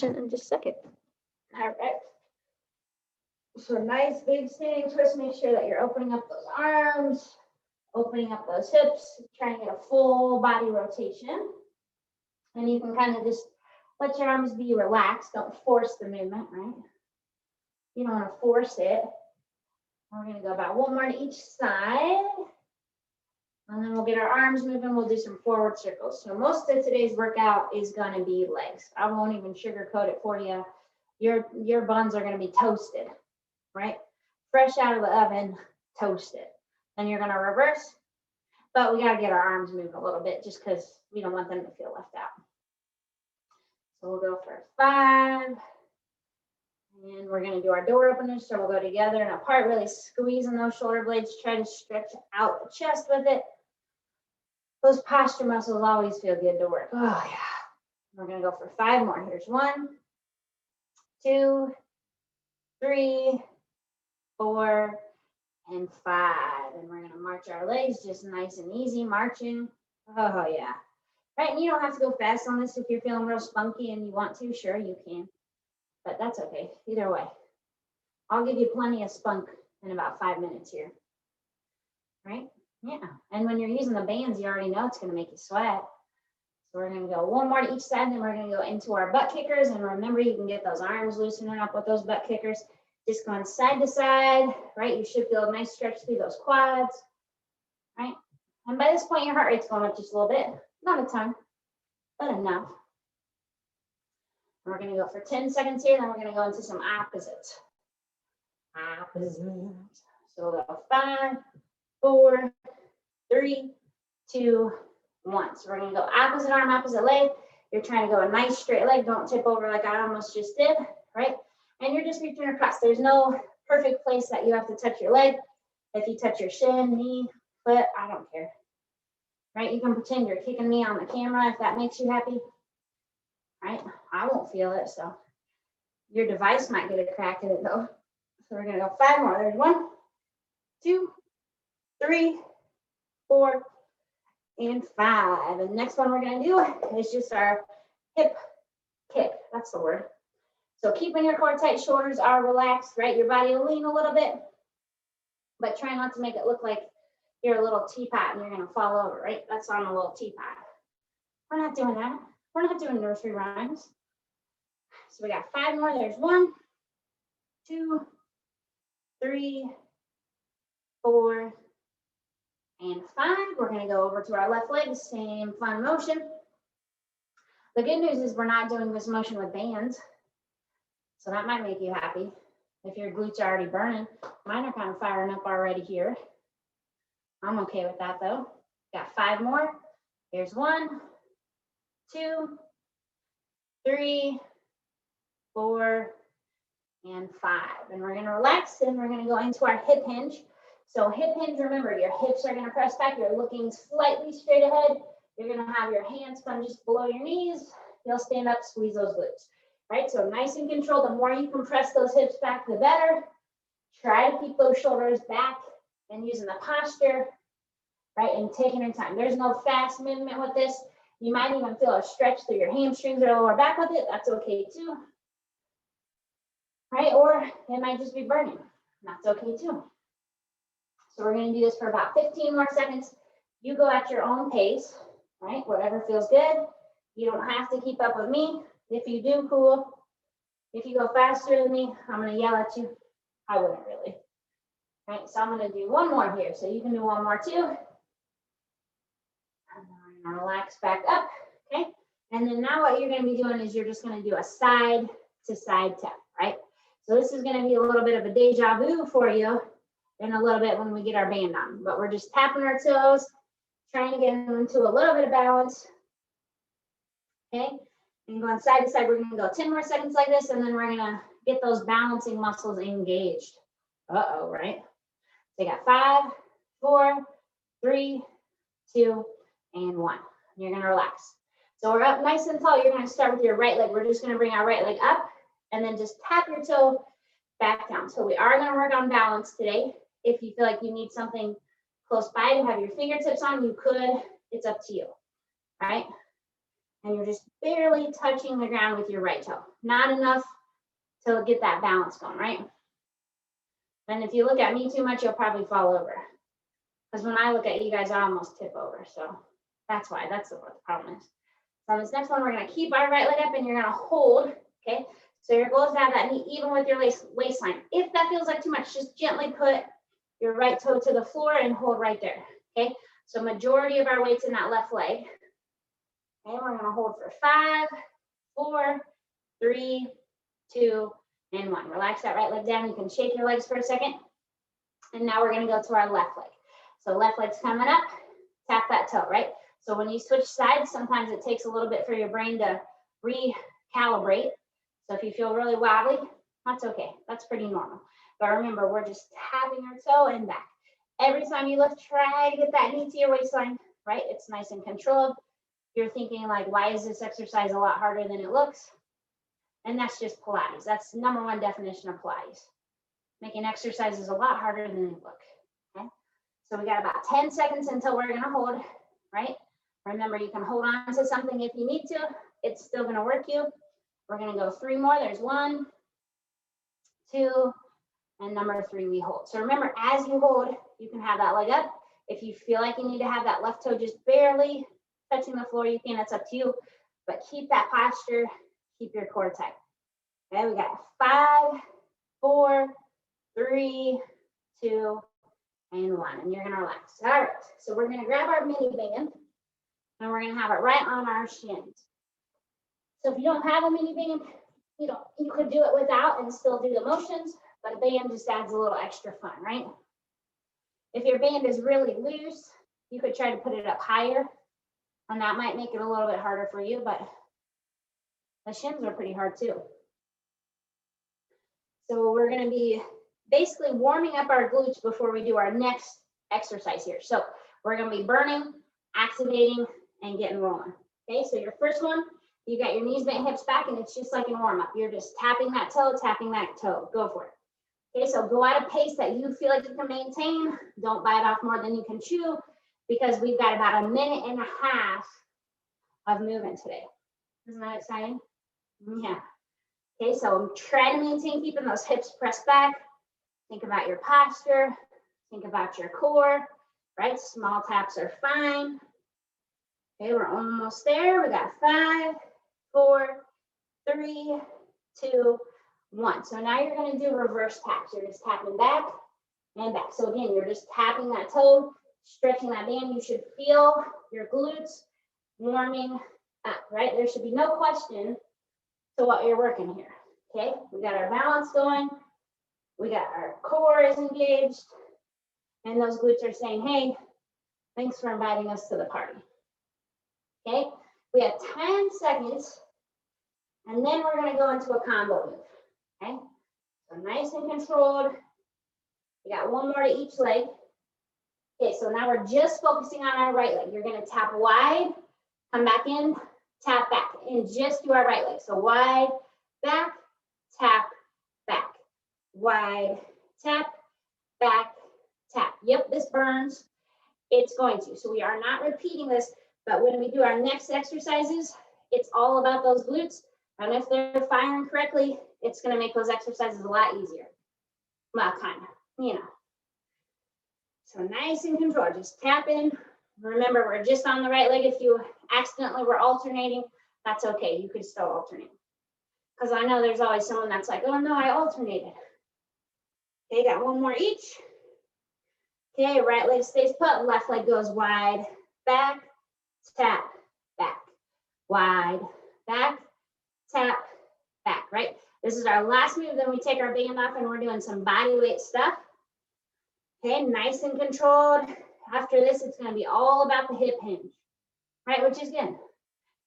question in just a second. All right. So nice big standing twist. Make sure that you're opening up those arms, opening up those hips, trying to get a full body rotation. And you can kind of just let your arms be relaxed. Don't force the movement, right? You don't want to force it. We're going to go about one more to each side. And then we'll get our arms moving. We'll do some forward circles. So most of today's workout is going to be legs. I won't even sugarcoat it for you. Your buns are going to be toasted, right? Fresh out of the oven, toasted. Then you're going to reverse. But we got to get our arms moving a little bit just because we don't want them to feel left out. So we'll go for 5. And we're going to do our door openers. So we'll go together and apart, really squeezing those shoulder blades. Try to stretch out the chest with it. Those posture muscles always feel good to work. Oh, yeah. We're going to go for 5 more. Here's 1, 2, 3, 4, and 5. And we're going to march our legs just nice and easy, marching. Oh, yeah. Right, and you don't have to go fast on this if you're feeling real spunky and you want to. Sure, you can. But that's okay. Either way. I'll give you plenty of spunk in about 5 minutes here. Right? Yeah. And when you're using the bands, you already know it's going to make you sweat. So we're going to go 1 more to each side, and then we're going to go into our butt kickers. And remember, you can get those arms loosening up with those butt kickers. Just going side to side, right? You should feel a nice stretch through those quads, right? And by this point, your heart rate's going up just a little bit. Not a ton, but enough. We're going to go for 10 seconds here, then we're going to go into some opposites. Opposites. So we'll go 5, 4, 3, 2, 1. So we're going to go opposite arm, opposite leg. You're trying to go a nice straight leg. Don't tip over like I almost just did, right? And you're just reaching across. There's no perfect place that you have to touch your leg. If you touch your shin, knee, foot, I don't care. Right? You can pretend you're kicking me on the camera if that makes you happy. Right? I won't feel it, so your device might get a crack in it though. So we're gonna go 5 more. There's 1, 2, 3, 4, and 5. And the next one we're gonna do is just our hip kick. That's the word. So keeping your core tight, shoulders are relaxed, right? Your body will lean a little bit, but try not to make it look like you're a little teapot and you're gonna fall over, right? That's on a little teapot. We're not doing that. We're not doing nursery rhymes. So we got 5 more. There's 1, 2, 3, 4, and 5. We're going to go over to our left leg, same fun motion. The good news is we're not doing this motion with bands. So that might make you happy. If your glutes are already burning. Mine are kind of firing up already here. I'm okay with that though. Got 5 more. Here's 1, 2, 3, 4, and 5. And we're going to relax and we're going to go into our hip hinge. So hip hinge, remember, your hips are going to press back. You're looking slightly straight ahead. You're going to have your hands come just below your knees. You'll stand up, squeeze those glutes, right? So nice and controlled. The more you can press those hips back, the better. Try to keep those shoulders back and using the posture, right? And taking your time. There's no fast movement with this. You might even feel a stretch through your hamstrings or lower back with it. That's okay too, right? Or it might just be burning. That's okay too. So we're going to do this for about 15 more seconds. You go at your own pace, right? Whatever feels good. You don't have to keep up with me. If you do, cool. If you go faster than me, I'm going to yell at you. I wouldn't really. Right? So I'm going to do 1 more here. So you can do 1 more too. And then we're going to relax back up. Okay? And then now what you're going to be doing is you're just going to do a side to side tap, right? So this is going to be a little bit of a deja vu for you in a little bit when we get our band on. But we're just tapping our toes, trying to get into a little bit of balance. Okay? And going side to side, we're going to go 10 more seconds like this, and then we're going to get those balancing muscles engaged. Uh-oh, right? So you got 5, 4, 3, 2, and 1. You're going to relax. So we're up nice and tall. You're going to start with your right leg. We're just going to bring our right leg up and then just tap your toe back down. So we are going to work on balance today. If you feel like you need something close by to have your fingertips on, you could. It's up to you, right? and you're just barely touching the ground with your right toe. Not enough to get that balance going, right? And if you look at me too much, you'll probably fall over. Because when I look at you guys, I almost tip over. So that's why, that's what the problem is. So on this next one, we're gonna keep our right leg up and you're gonna hold, okay? So your goal is to have that knee even with your waistline. If that feels like too much, just gently put your right toe to the floor and hold right there, okay? So majority of our weight's in that left leg. Okay, we're gonna hold for 5, 4, 3, 2, and 1. Relax that right leg down. You can shake your legs for a second. And now we're gonna go to our left leg. So left leg's coming up, tap that toe, right? So when you switch sides, sometimes it takes a little bit for your brain to recalibrate. So if you feel really wobbly, that's okay. That's pretty normal. But remember, we're just tapping our toe and back. Every time you lift, try to get that knee to your waistline, right? It's nice and controlled. You're thinking like, why is this exercise a lot harder than it looks? And that's just Pilates. That's number one definition of Pilates. Making exercises a lot harder than they look, okay? So we got about 10 seconds until we're gonna hold, right? Remember, you can hold on to something if you need to. It's still gonna work you. We're gonna go 3 more. There's 1, 2, and number 3, we hold. So remember, as you hold, you can have that leg up. If you feel like you need to have that left toe just barely touching the floor, you can, it's up to you. But keep that posture, keep your core tight. Okay, we got 5, 4, 3, 2, and 1. And you're gonna relax. All right, so we're gonna grab our mini band and we're gonna have it right on our shins. So if you don't have a mini band, you could do it without and still do the motions, but a band just adds a little extra fun, right? If your band is really loose, you could try to put it up higher, and that might make it a little bit harder for you, but the shins are pretty hard too. So we're gonna be basically warming up our glutes before we do our next exercise here. So we're gonna be burning, activating, and getting rolling. Okay, so your first one, you got your knees bent, hips back, and it's just like a warm up. You're just tapping that toe, tapping that toe. Go for it. Okay, so go at a pace that you feel like you can maintain. Don't bite off more than you can chew, because we've got about 1.5 minutes of movement today. Isn't that exciting? Yeah. Okay, so try to maintain keeping those hips pressed back. Think about your posture. Think about your core, right? Small taps are fine. Okay, we're almost there. We got 5, 4, 3, 2, 1. So now you're going to do reverse taps. You're just tapping back and back. So again, you're just tapping that toe, stretching that band. You should feel your glutes warming up, right? There should be no question to what you're working here. Okay, we got our balance going. We got our core is engaged. And those glutes are saying, hey, thanks for inviting us to the party. Okay, we have 10 seconds. And then we're going to go into a combo move. Okay, so nice and controlled. We got 1 more to each leg. Okay, so now we're just focusing on our right leg. You're going to tap wide, come back in, tap back, and just do our right leg. So wide, back, tap, back. Wide, tap, back, tap. Yep, this burns. It's going to. So we are not repeating this, but when we do our next exercises, it's all about those glutes. And if they're firing correctly, it's going to make those exercises a lot easier. Well, kind of, you know. So nice and controlled. Just tap in. Remember, we're just on the right leg. If you accidentally were alternating, that's okay. You could still alternate. Because I know there's always someone that's like, oh no, I alternated. Okay, got 1 more each. Okay, right leg stays put, left leg goes wide, back, tap, back, wide, back, tap, back, right? This is our last move, then we take our band off and we're doing some body weight stuff. Okay, nice and controlled. After this, it's gonna be all about the hip hinge, right? Which is good,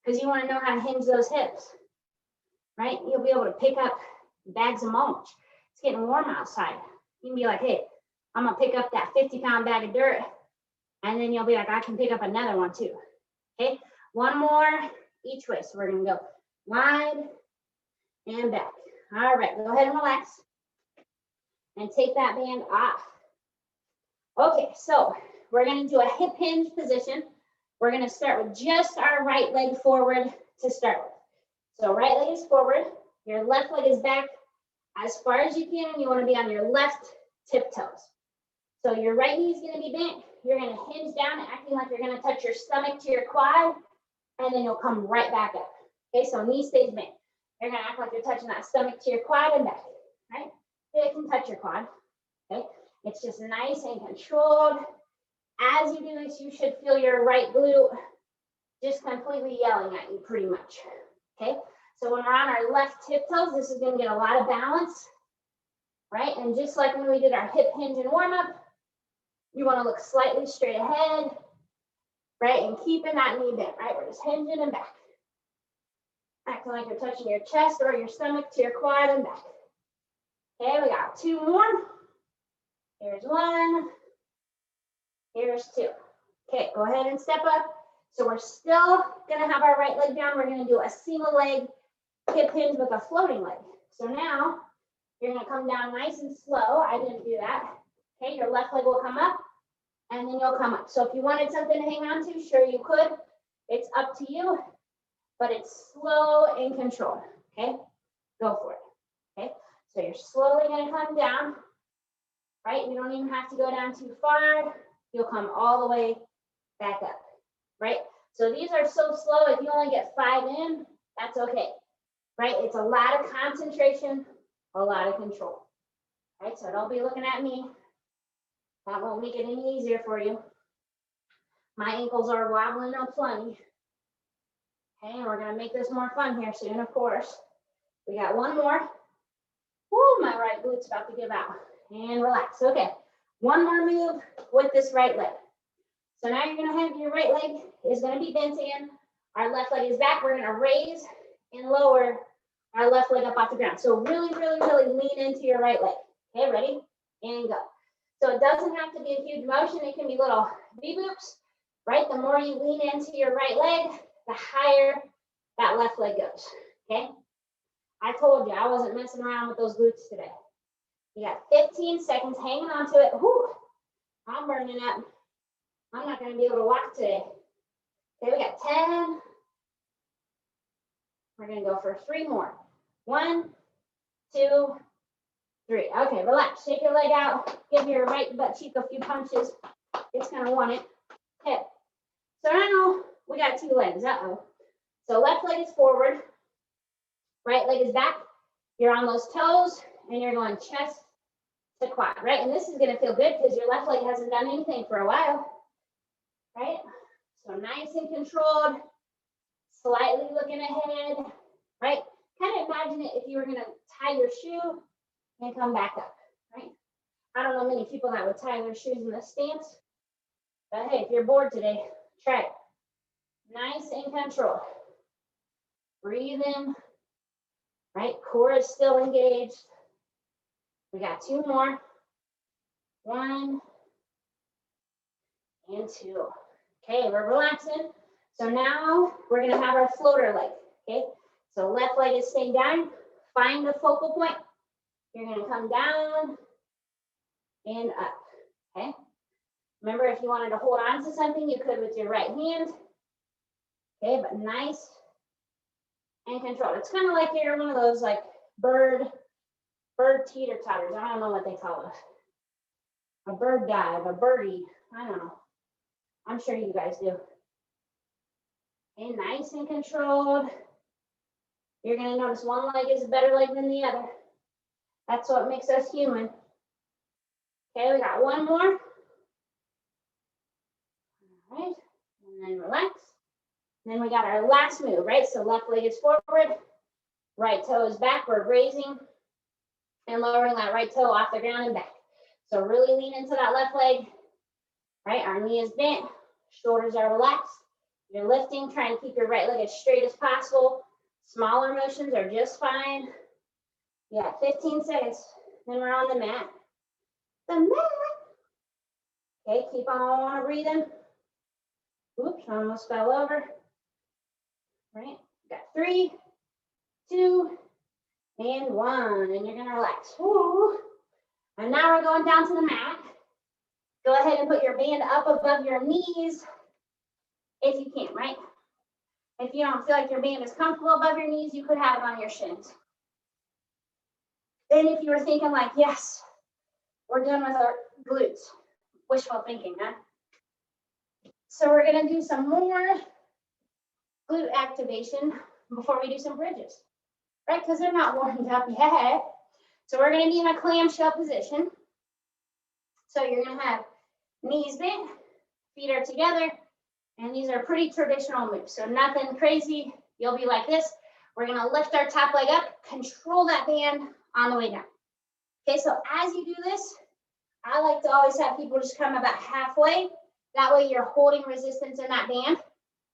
because you wanna know how to hinge those hips, right? You'll be able to pick up bags of mulch. It's getting warm outside. You can be like, hey, I'm gonna pick up that 50-pound bag of dirt, and then you'll be like, I can pick up another one too. Okay, 1 more each way. So we're gonna go wide and back. All right, go ahead and relax and take that band off. Okay, so we're gonna do a hip hinge position. We're gonna start with just our right leg forward, to start with. So right leg is forward, your left leg is back as far as you can, and you want to be on your left tiptoes. So your right knee is going to be bent. You're going to hinge down, acting like you're going to touch your stomach to your quad, and then you'll come right back up. Okay, so knee stays bent. You're going to act like you're touching that stomach to your quad and back, right? It can touch your quad, okay? It's just nice and controlled. As you do this, you should feel your right glute just completely yelling at you pretty much, okay? So when we're on our left tiptoes, this is going to get a lot of balance, right? And just like when we did our hip hinge and warm up, you want to look slightly straight ahead, right? And keeping that knee bent, right? We're just hinging and back. Acting like you're touching your chest or your stomach to your quad and back. Okay, we got 2 more. Here's 1. Here's 2. Okay, go ahead and step up. So we're still gonna have our right leg down. We're gonna do a single leg hip hinge with a floating leg. So now you're gonna come down nice and slow. I didn't do that. Okay, your left leg will come up and then you'll come up. So if you wanted something to hang on to, sure you could. It's up to you, but it's slow and controlled. Okay, go for it. Okay, so you're slowly gonna come down, right? You don't even have to go down too far. You'll come all the way back up, right? So these are so slow, if you only get 5 in, that's okay, right? It's a lot of concentration, a lot of control, right? So don't be looking at me. That won't make it any easier for you. My ankles are wobbling up plenty. Okay, and we're gonna make this more fun here soon, of course. We got 1 more. Woo, my right glute's about to give out. And relax, okay. 1 more move with this right leg. So now you're gonna have your right leg is gonna be bent in. Our left leg is back. We're gonna raise and lower our left leg up off the ground. So really, really, really lean into your right leg. Okay, ready? And go. So it doesn't have to be a huge motion. It can be little V-boops, right? The more you lean into your right leg, the higher that left leg goes, okay? I told you I wasn't messing around with those glutes today. You got 15 seconds hanging on to it. Whew, I'm burning up. I'm not gonna be able to walk today. Okay, we got 10. We're gonna go for 3 more. 1, 2, 3. Okay, relax. Shake your leg out. Give your right butt cheek a few punches. It's gonna want it. Okay. So now we got 2 legs. Uh-oh. So left leg is forward. Right leg is back. You're on those toes and you're going chest to quad, right? And this is gonna feel good because your left leg hasn't done anything for a while, right? So nice and controlled. Slightly looking ahead, right? Kind of imagine it if you were gonna tie your shoe and come back up, right? I don't know many people that would tie their shoes in this stance, but hey, if you're bored today, try it. Nice and controlled. Breathe in, right? Core is still engaged. We got 2 more. 1 and 2. Okay, we're relaxing. So now we're gonna have our floater leg, okay? So left leg is staying down. Find the focal point. You're gonna come down and up, okay? Remember, if you wanted to hold on to something, you could with your right hand, okay? But nice and controlled. It's kind of like you're one of those like bird teeter-totters. I don't know what they call it. A bird dive, a birdie, I don't know. I'm sure you guys do. Okay, nice and controlled. You're gonna notice one leg is a better leg than the other. That's what makes us human. Okay, we got 1 more. All right, and then relax. And then we got our last move, right? So left leg is forward, right toe is back. We're raising and lowering that right toe off the ground and back. So really lean into that left leg, right? Our knee is bent, shoulders are relaxed. You're lifting, trying to keep your right leg as straight as possible. Smaller motions are just fine. Yeah, 15 seconds, then we're on the mat. The mat. Okay, keep on breathing. Oops, I almost fell over. Right, got 3, 2, and 1, and you're gonna relax. Ooh. And now we're going down to the mat. Go ahead and put your band up above your knees if you can, right? If you don't feel like your band is comfortable above your knees, you could have it on your shins. And if you were thinking like, yes, we're done with our glutes, wishful thinking, huh? So we're gonna do some more glute activation before we do some bridges, right? Because they're not warmed up yet. So we're gonna be in a clamshell position. So you're gonna have knees bent, feet are together, and these are pretty traditional moves. So nothing crazy. You'll be like this. We're gonna lift our top leg up, control that band on the way down. Okay, so as you do this, I like to always have people just come about halfway. That way you're holding resistance in that band,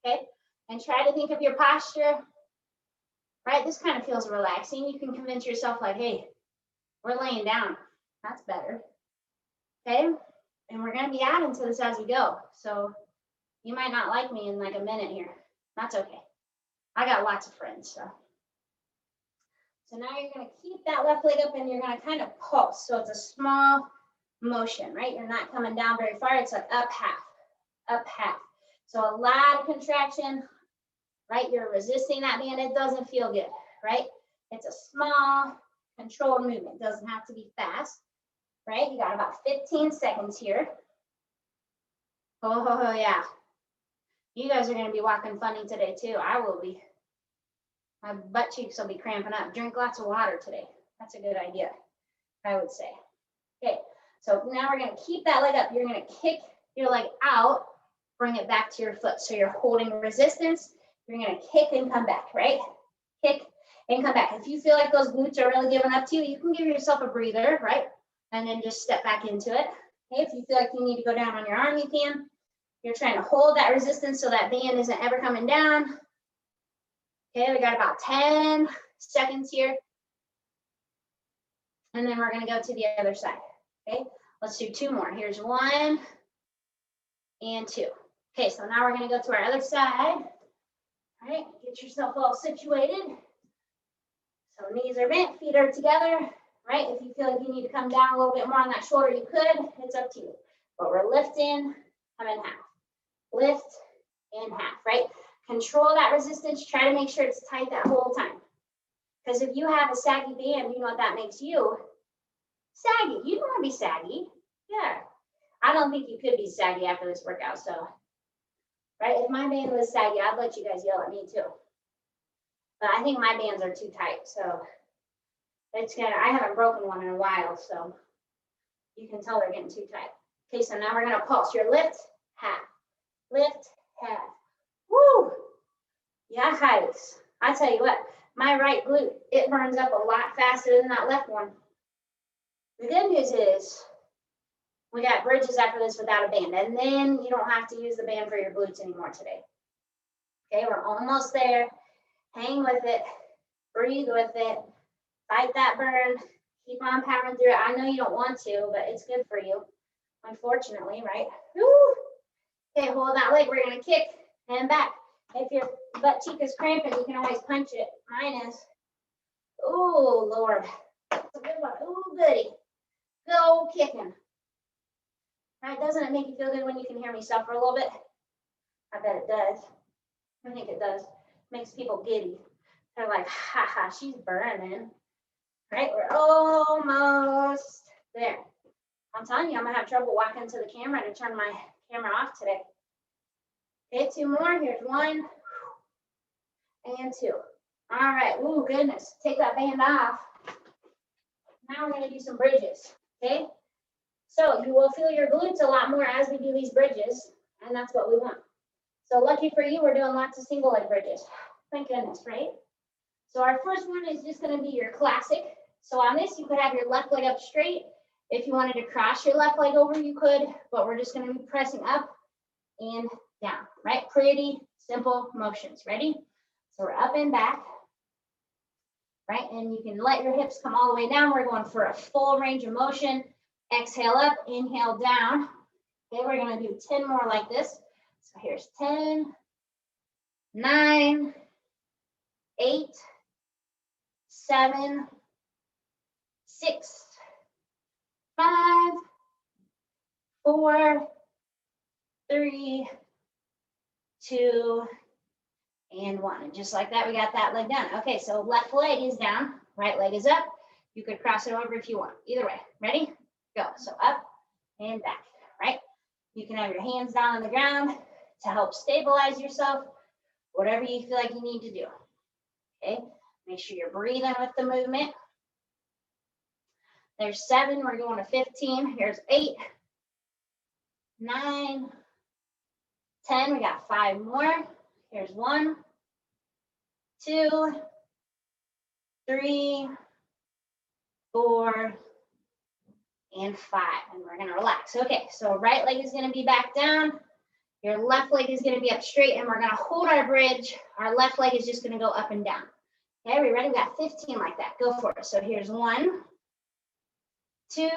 okay? And try to think of your posture, right? This kind of feels relaxing. You can convince yourself like, hey, we're laying down. That's better, okay? And we're gonna be adding to this as we go. So you might not like me in like a minute here. That's okay. I got lots of friends, so. So now you're gonna keep that left leg up and you're gonna kind of pulse. So it's a small motion, right? You're not coming down very far. It's like up half, up half. So a lot of contraction, right? You're resisting that band. It doesn't feel good, right? It's a small, controlled movement. It doesn't have to be fast, right? You got about 15 seconds here. Oh, yeah. You guys are going to be walking funny today, too. I will be. My butt cheeks will be cramping up. Drink lots of water today. That's a good idea, I would say. Okay, so now we're going to keep that leg up. You're going to kick your leg out, bring it back to your foot. So you're holding resistance. You're going to kick and come back, right? Kick and come back. If you feel like those glutes are really giving up to you, you can give yourself a breather, right? And then just step back into it. Okay, if you feel like you need to go down on your arm, you can. You're trying to hold that resistance so that band isn't ever coming down. Okay, we got about 10 seconds here. And then we're going to go to the other side. Okay, let's do 2 more. Here's 1 and 2. Okay, so now we're going to go to our other side. All right, get yourself all situated. So knees are bent, feet are together, right? If you feel like you need to come down a little bit more on that shoulder, you could. It's up to you. But we're lifting, come in half. Lift in half, right? Control that resistance. Try to make sure it's tight that whole time. Because if you have a saggy band, you know what that makes you? Saggy. You don't want to be saggy. Yeah. I don't think you could be saggy after this workout, so. Right? If my band was saggy, I'd let you guys yell at me too. But I think my bands are too tight, so. It's kind of, I haven't broken one in a while, so. You can tell they're getting too tight. Okay, so now we're going to pulse. Your lift, half. Lift, half. Woo! Yeah, heights. I tell you what, my right glute, it burns up a lot faster than that left one. The good news is we got bridges after this without a band, and then you don't have to use the band for your glutes anymore today. Okay, we're almost there. Hang with it. Breathe with it. Fight that burn. Keep on powering through it. I know you don't want to, but it's good for you, unfortunately, right? Woo! Okay, hold that leg. We're going to kick and back. If your butt cheek is cramping, you can always punch it. Mine is. Oh, Lord. That's a good one. Oh, goody. Go kicking. Right? Doesn't it make you feel good when you can hear me suffer a little bit? I bet it does. I think it does. Makes people giddy. They're like, ha ha, she's burning. Right? We're almost there. I'm telling you, I'm going to have trouble walking to the camera to turn my camera off today. Okay, 2 more. Here's 1 and 2. All right. Ooh, goodness. Take that band off. Now we're going to do some bridges. Okay? So you will feel your glutes a lot more as we do these bridges, and that's what we want. So lucky for you, we're doing lots of single leg bridges. Thank goodness, right? So our first one is just going to be your classic. So on this, you could have your left leg up straight. If you wanted to cross your left leg over, you could, but we're just going to be pressing up and down, right? Pretty simple motions. Ready? So we're up and back, right? And you can let your hips come all the way down. We're going for a full range of motion. Exhale up, inhale down. Okay, we're going to do 10 more like this. So here's 10, 9, 8, 7, 6, 5, 4, 3, 2, and 1. And just like that, we got that leg done. Okay, so left leg is down, right leg is up. You could cross it over if you want. Either way. Ready? Go. So up and back, right? You can have your hands down on the ground to help stabilize yourself, whatever you feel like you need to do. Okay? Make sure you're breathing with the movement. There's 7. We're going to 15. Here's 8, 9, 10. We got 5 more. Here's 1, 2, 3, 4, and 5. And we're going to relax. Okay, so right leg is going to be back down. Your left leg is going to be up straight, and we're going to hold our bridge. Our left leg is just going to go up and down. Okay, are we ready? We got 15 like that. Go for it. So here's 1, 2,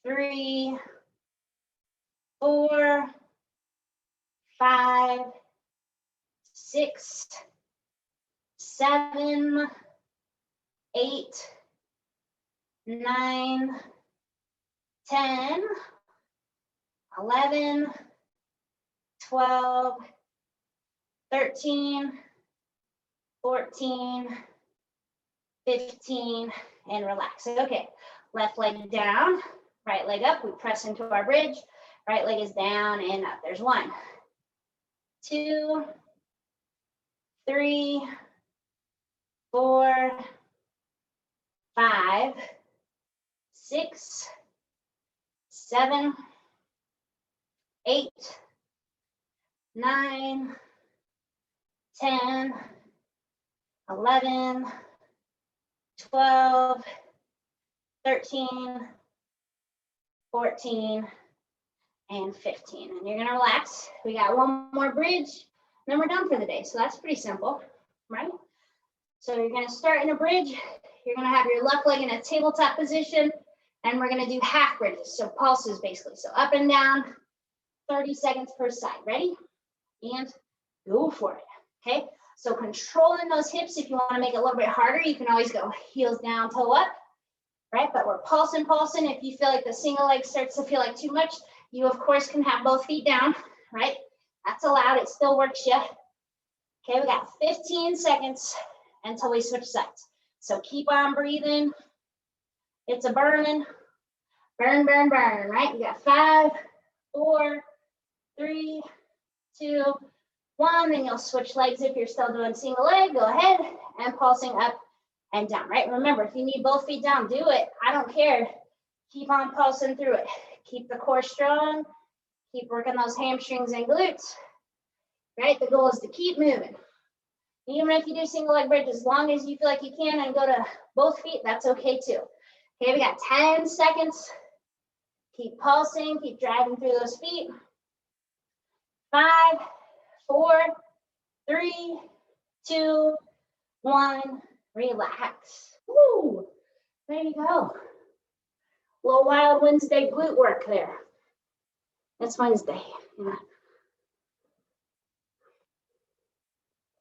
3, 4, 5, 6, 7, 8, 9, 10, 11, 12, 13, 14, 15, and relax. Okay, left leg down, right leg up. We press into our bridge. Right leg is down and up. There's 1, 2, 3, 4, 5, 6, 7, 8, 9, 10, 11, 12, 13, 14, and 15. And you're gonna relax. We got 1 more bridge, then we're done for the day. So that's pretty simple, right? So you're gonna start in a bridge. You're gonna have your left leg in a tabletop position, and we're gonna do half bridges, so pulses basically. So up and down, 30 seconds per side. Ready? And go for it, okay? So controlling those hips, if you wanna make it a little bit harder, you can always go heels down, toe up, right? But we're pulsing. If you feel like the single leg starts to feel like too much, you of course can have both feet down, right? That's allowed, it still works you. Okay, we got 15 seconds until we switch sides. So keep on breathing. It's a burn, right? You got 5, 4, 3, 2, 1. Then you'll switch legs if you're still doing single leg. Go ahead and pulsing up and down, right? Remember, if you need both feet down, do it. I don't care. Keep on pulsing through it. Keep the core strong. Keep working those hamstrings and glutes, right? The goal is to keep moving. Even if you do single leg bridge, as long as you feel like you can and go to both feet, that's okay too. Okay, we got 10 seconds. Keep pulsing, keep driving through those feet. 5, 4, 3, 2, 1. Relax. Woo! There you go. Little wild Wednesday glute work there. It's Wednesday. Yeah.